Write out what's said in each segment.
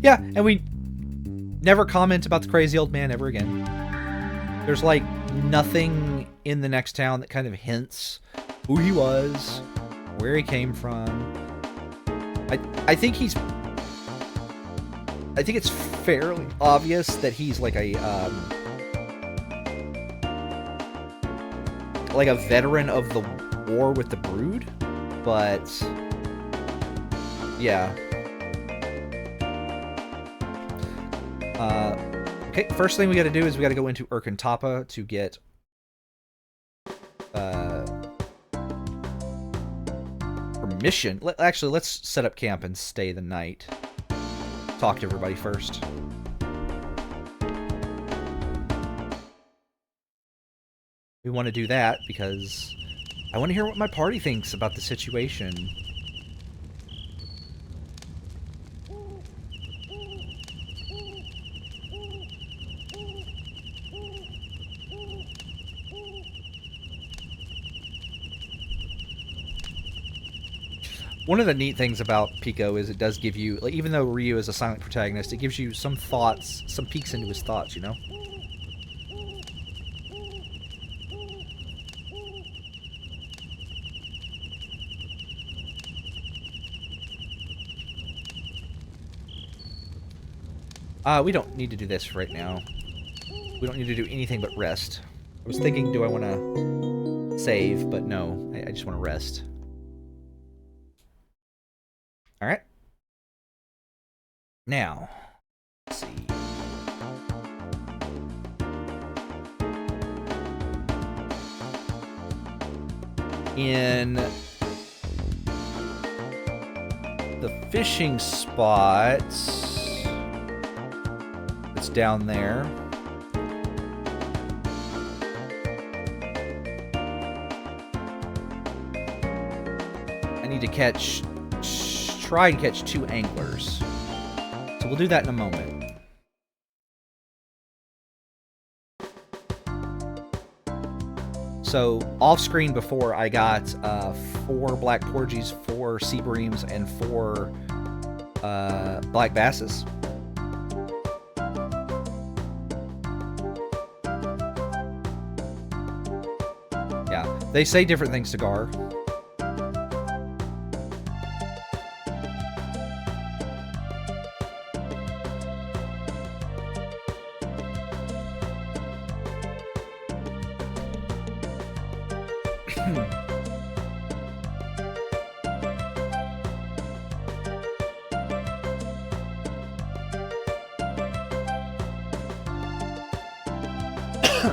Yeah, and we never comment about the crazy old man ever again. There's like nothing in the next town that kind of hints who he was, where he came from. I think it's fairly obvious that he's like a veteran of the war with the Brood, but yeah. Okay, first thing we got to do is we got to go into Urkantapa to get permission. Actually, let's set up camp and stay the night. Talk to everybody first. We want to do that because I want to hear what my party thinks about the situation. One of the neat things about Pico is it does give you, like, even though Ryu is a silent protagonist, it gives you some thoughts, some peeks into his thoughts, you know? We don't need to do this right now. We don't need to do anything but rest. I was thinking, do I want to save? But no, I just want to rest. Alright. Now, let's see. In the fishing spot, it's down there. I need to try and catch 2 anglers. So we'll do that in a moment. So off screen before I got 4 black porgies, 4 sea breams, and 4 black basses. Yeah, they say different things to Gar.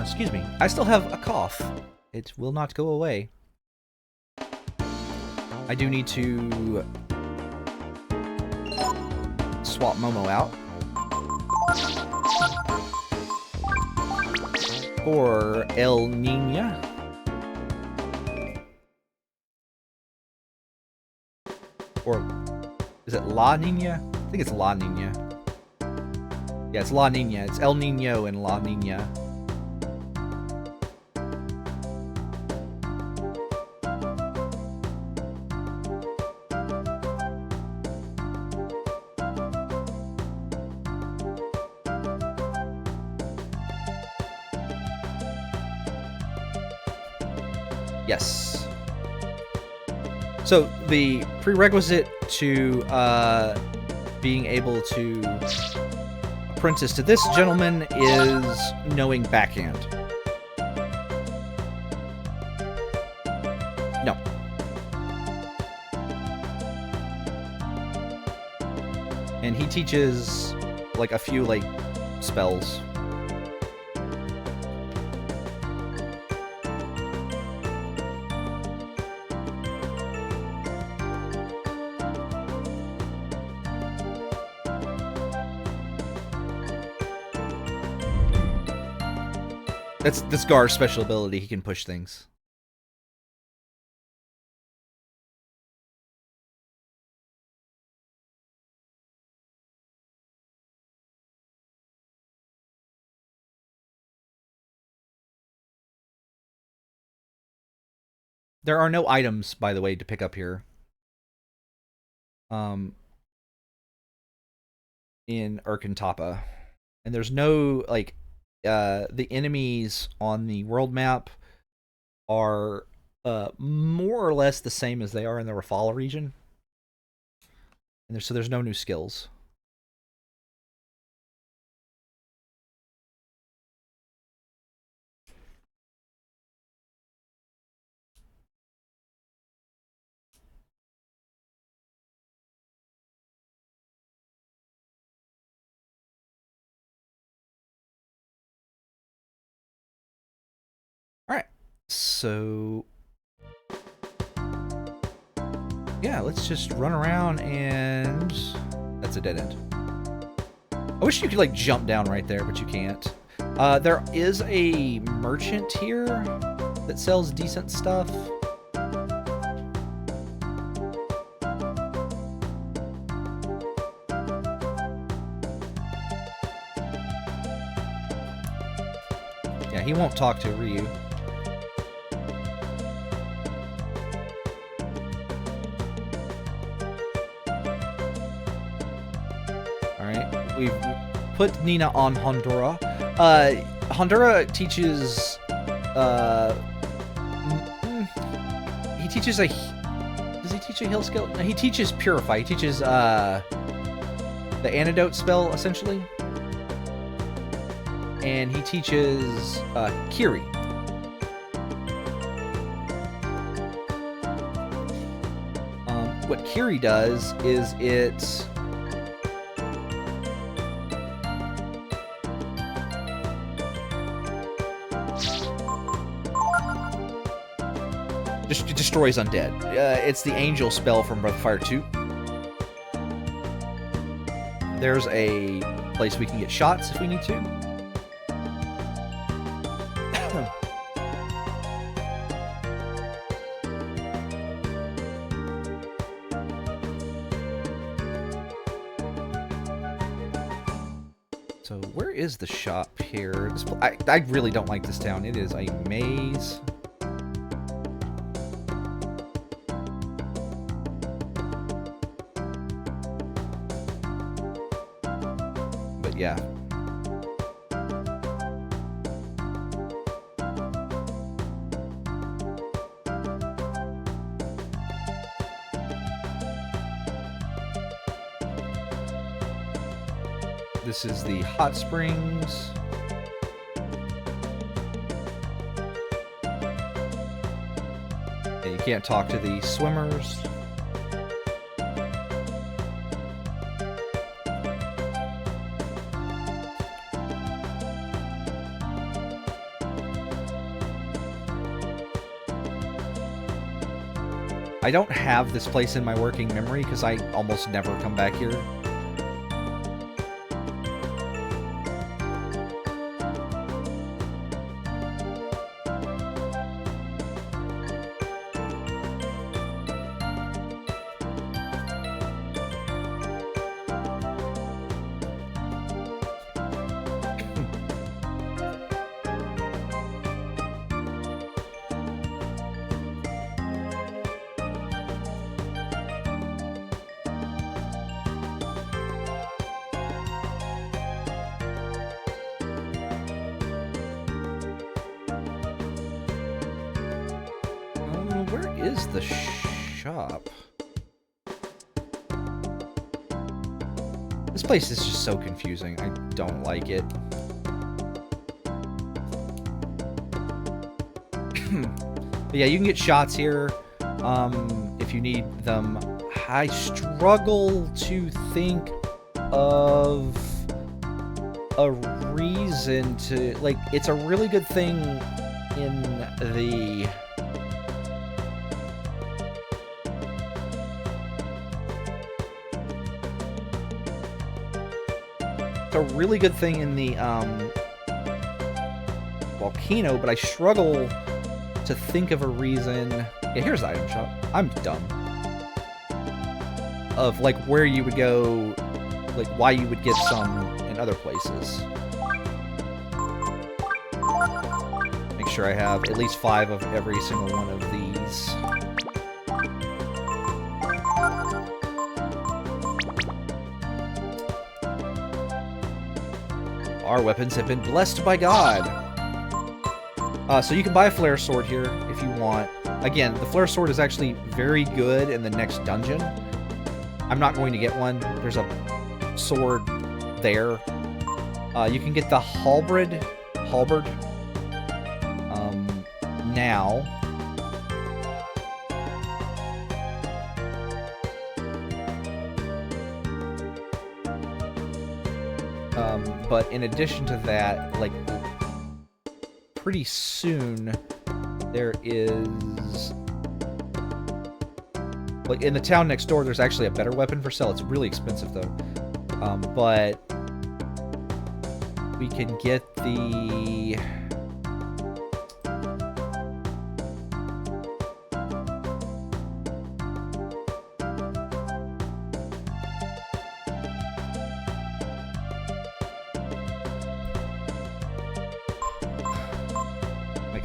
Excuse me. I still have a cough. It will not go away. I do need to swap Momo out for El Nina. Or is it La Nina? I think it's La Nina. Yeah, it's La Nina. It's El Nino and La Nina. Yes. So the prerequisite to being able to apprentice to this gentleman is knowing backhand. No. And he teaches like a few like spells. That's Gar's special ability. He can push things. There are no items, by the way, to pick up here. in Urkantapa. And there's no, like, the enemies on the world map are more or less the same as they are in the Rafala region. And so there's no new skills. All right, so yeah, let's just run around, and that's a dead end. I wish you could like jump down right there, but you can't. There is a merchant here that sells decent stuff. Yeah, he won't talk to Ryu. Alright, we've put Nina on Honduras. Honduras teaches, he teaches a, does he teach a heal skill? No, he teaches Purify. He teaches, the antidote spell, essentially. And he teaches, Kiri. What Kiri does is it destroys undead. It's the angel spell from Breath of Fire 2. There's a place we can get shots if we need to. So where is the shop here? I really don't like this town. It is a maze. But yeah. This is the hot springs. Yeah, you can't talk to the swimmers. I don't have this place in my working memory because I almost never come back here. Where is the shop? This place is just so confusing. I don't like it. But yeah, you can get shots here if you need them. I struggle to think of a reason to... Like, it's a really good thing in the... It's a really good thing in the volcano, but I struggle to think of a reason. Yeah, here's the item shop. I'm dumb. Of like where you would go, like why you would get some in other places. Make sure I have at least 5 of every single one of these. our weapons have been blessed by God. So you can buy a flare sword here if you want. Again, the flare sword is actually very good in the next dungeon. I'm not going to get one. There's a sword there. You can get the halberd now. But in addition to that, like, pretty soon there is, like, in the town next door, there's actually a better weapon for sale. It's really expensive though. But we can get the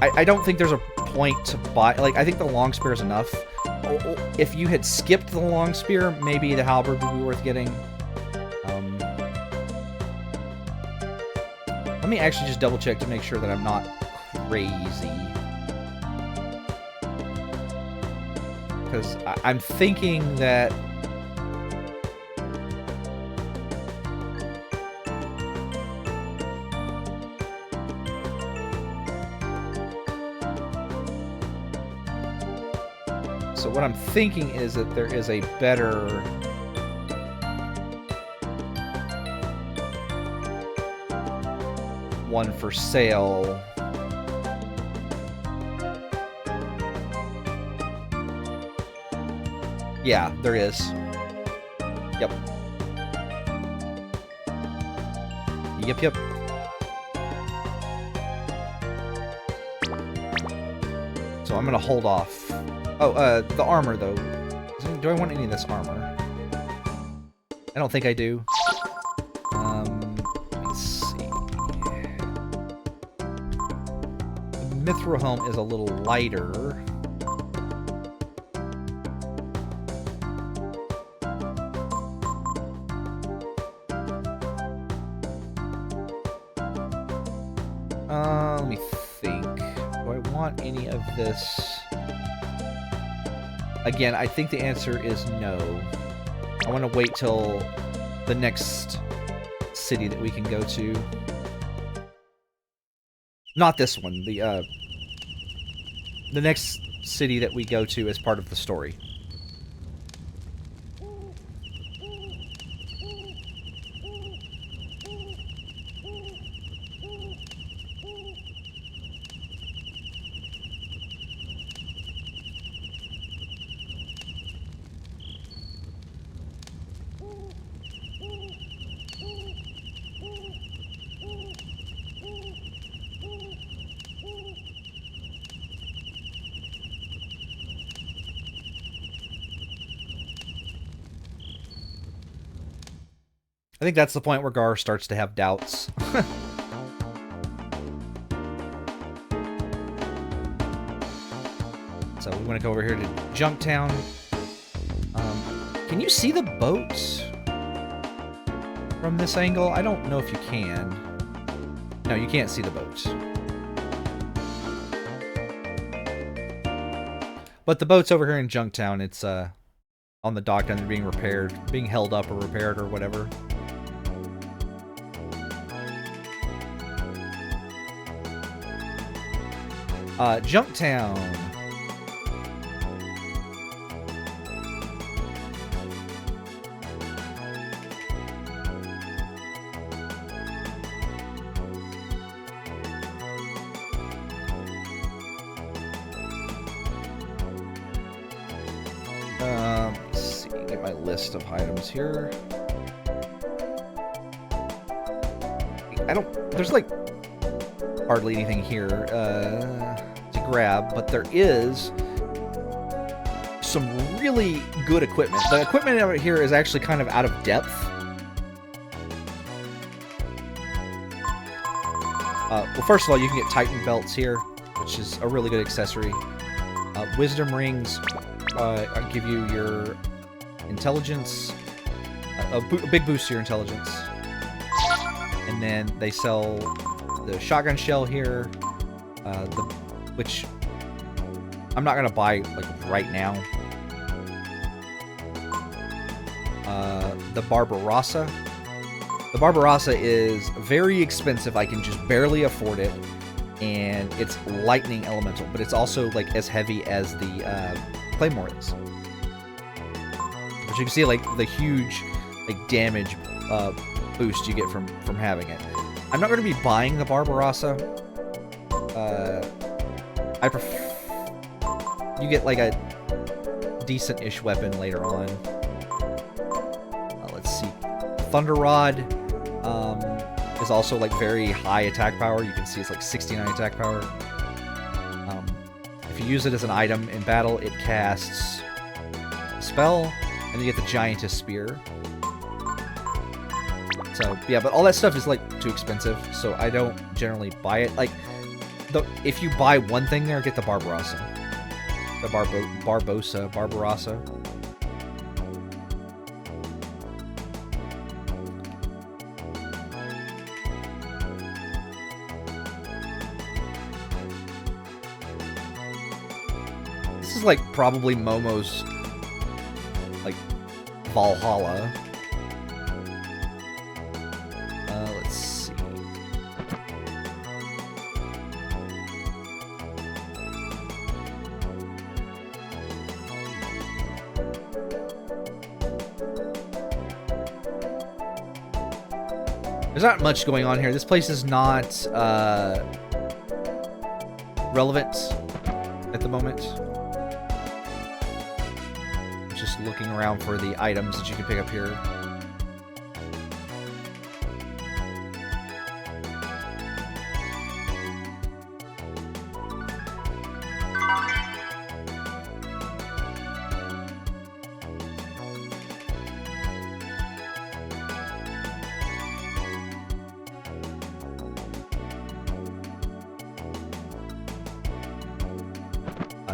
I don't think there's a point to buy. Like, I think the long spear is enough. If you had skipped the long spear, maybe the halberd would be worth getting. Let me actually just double check to make sure that I'm not crazy. Because I'm thinking that... So what I'm thinking is that there is a better... one for sale. Yeah, there is. Yep. Yep. So I'm gonna hold off. Oh, the armor, though. Do I want any of this armor? I don't think I do. Let me see. The mithril helm is a little lighter. Let me think. Do I want any of this? Again, I think the answer is no. I want to wait till the next city that we can go to. Not this one. The next city that we go to as part of the story. I think that's the point where Gar starts to have doubts. So we want to go over here to Junktown. Can you see the boats from this angle? I don't know if you can. No, you can't see the boats. But the boats over here in Junktown, it's on the dock and they're being repaired, being held up or repaired or whatever. Junktown. Let's see, get my list of items here. There's like hardly anything here to grab, but there is some really good equipment. The equipment over here is actually kind of out of depth. Well, first of all, you can get Titan belts here, which is a really good accessory. Wisdom rings give you your intelligence, a big boost to your intelligence. And then they sell the shotgun shell here, which I'm not gonna buy like right now. The Barbarossa. The Barbarossa is very expensive. I can just barely afford it, and it's lightning elemental, but it's also like as heavy as the Claymore is. But you can see like the huge like damage boost you get from having it. I'm not going to be buying the Barbarossa. I prefer you get like a decent-ish weapon later on. Let's see. Thunder Rod is also like very high attack power. You can see it's like 69 attack power. If you use it as an item in battle, it casts a spell, and you get the Giantess Spear. So yeah, but all that stuff is like too expensive, so I don't generally buy it. Like, if you buy one thing there, get the Barbarossa. The Barbarossa. This is like probably Momo's like Valhalla. Let's see. There's not much going on here. This place is not relevant at the moment. Just looking around for the items that you can pick up here.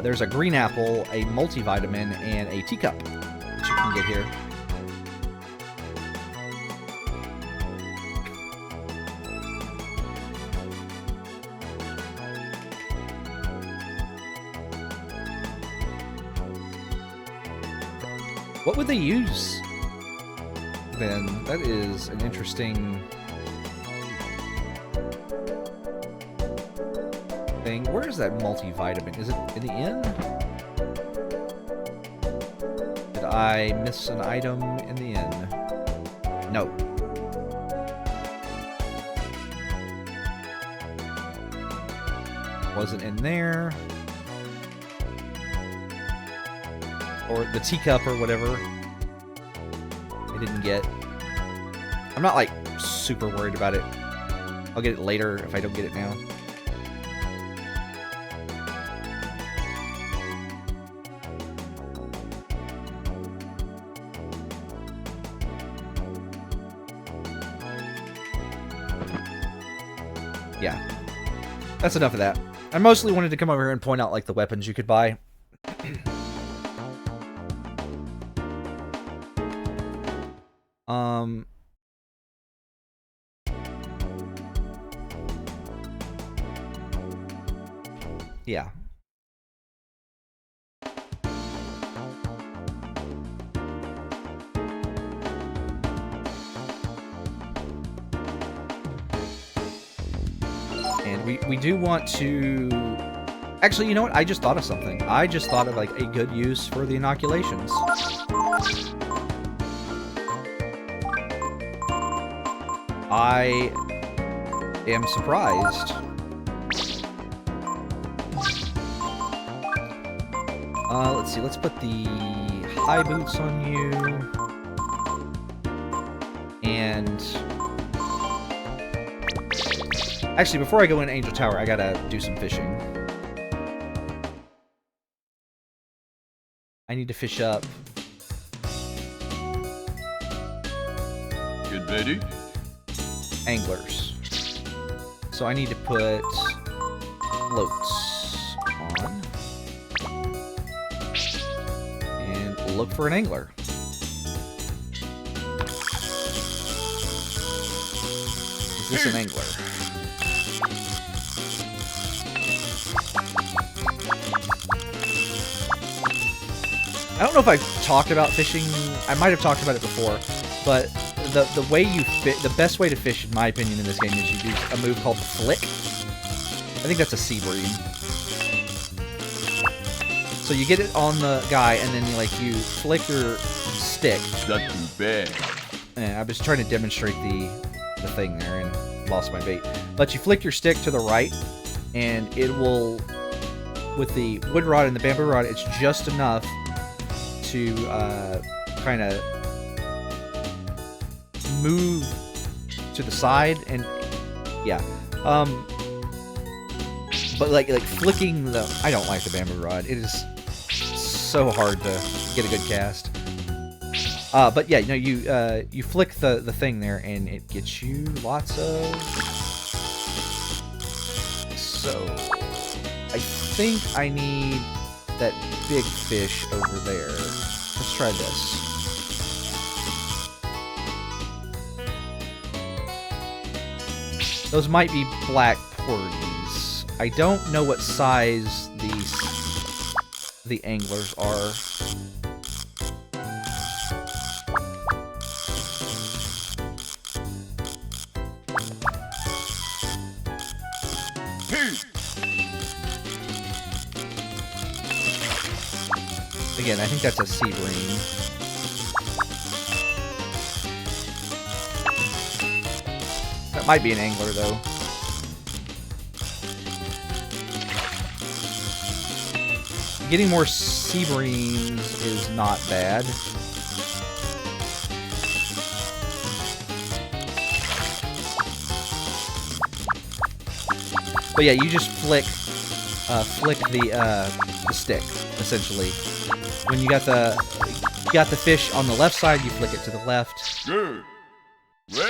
There's a green apple, a multivitamin, and a teacup that you can get here. What would they use then? That is an interesting thing. Where is that multivitamin? Is it in the inn? Did I miss an item in the inn? No. Wasn't in there. Or the teacup or whatever. I didn't get. I'm not like super worried about it. I'll get it later if I don't get it now. Yeah, that's enough of that. I mostly wanted to come over here and point out like the weapons you could buy. Yeah. And we do want to... Actually, you know what? I just thought of something. I just thought of, like, a good use for the inoculations. I am surprised. Let's see. Let's put the high boots on you. And... Actually, before I go in Angel Tower, I gotta do some fishing. I need to fish up. Get ready? Anglers. So I need to put floats on. And look for an angler. Is this an angler? I don't know if I've talked about fishing. I might have talked about it before, but the way you the best way to fish, in my opinion, in this game is you do a move called flick. I think that's a sea bream. So you get it on the guy, and then you flick your stick. Not too bad. I was trying to demonstrate the thing there and lost my bait. But you flick your stick to the right, and it will, with the wood rod and the bamboo rod, it's just enough to kind of move to the side, and yeah. But like flicking the, I don't like the bamboo rod. It is so hard to get a good cast. But yeah, you flick the thing there, and it gets you lots of. So I think I need that big fish over there. Let's try this. Those might be black porgies. I don't know what size the anglers are. Again, I think that's a sea bream. That might be an angler, though. Getting more sea breams is not bad. But yeah, you just flick the stick, essentially. When you got the fish on the left side, you flick it to the left. Good.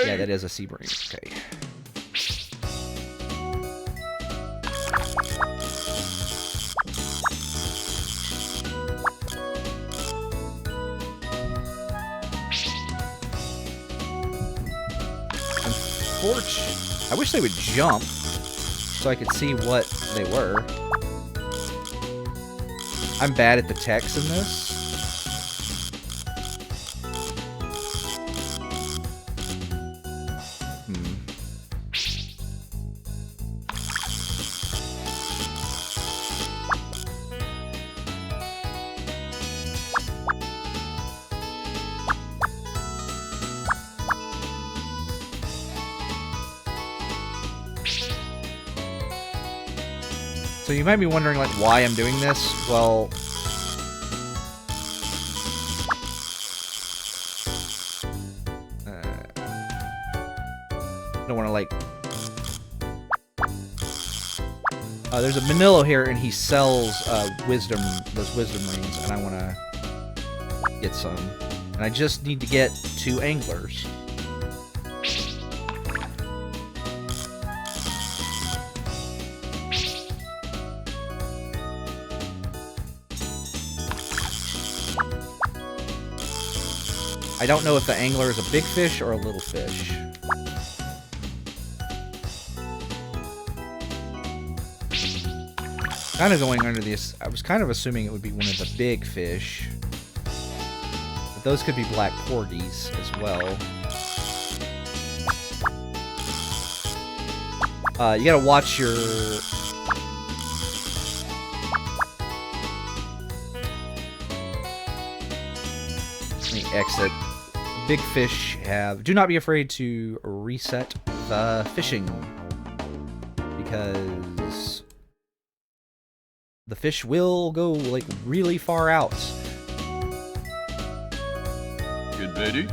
Yeah, that is a sea bream. Okay. I wish they would jump so I could see what they were. I'm bad at the text in this. So you might be wondering, like, why I'm doing this. Well, I don't want to, like... there's a Manilo here, and he sells those wisdom rings, and I want to get some. And I just need to get 2 anglers. I don't know if the angler is a big fish or a little fish. Kind of going under this, I was kind of assuming it would be one of the big fish. But those could be black porgies as well. You gotta watch your... Let me exit. Big fish have... Do not be afraid to reset the fishing, because the fish will go, like, really far out. Good buddy.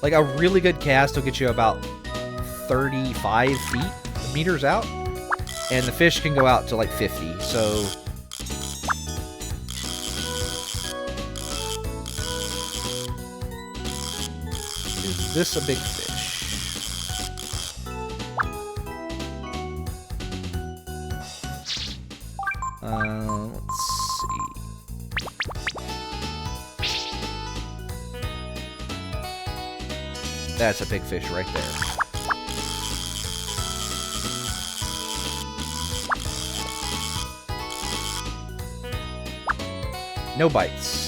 Like, a really good cast will get you about 35 meters out, and the fish can go out to, like, 50, so... Is this a big fish? Let's see. That's a big fish right there. No bites.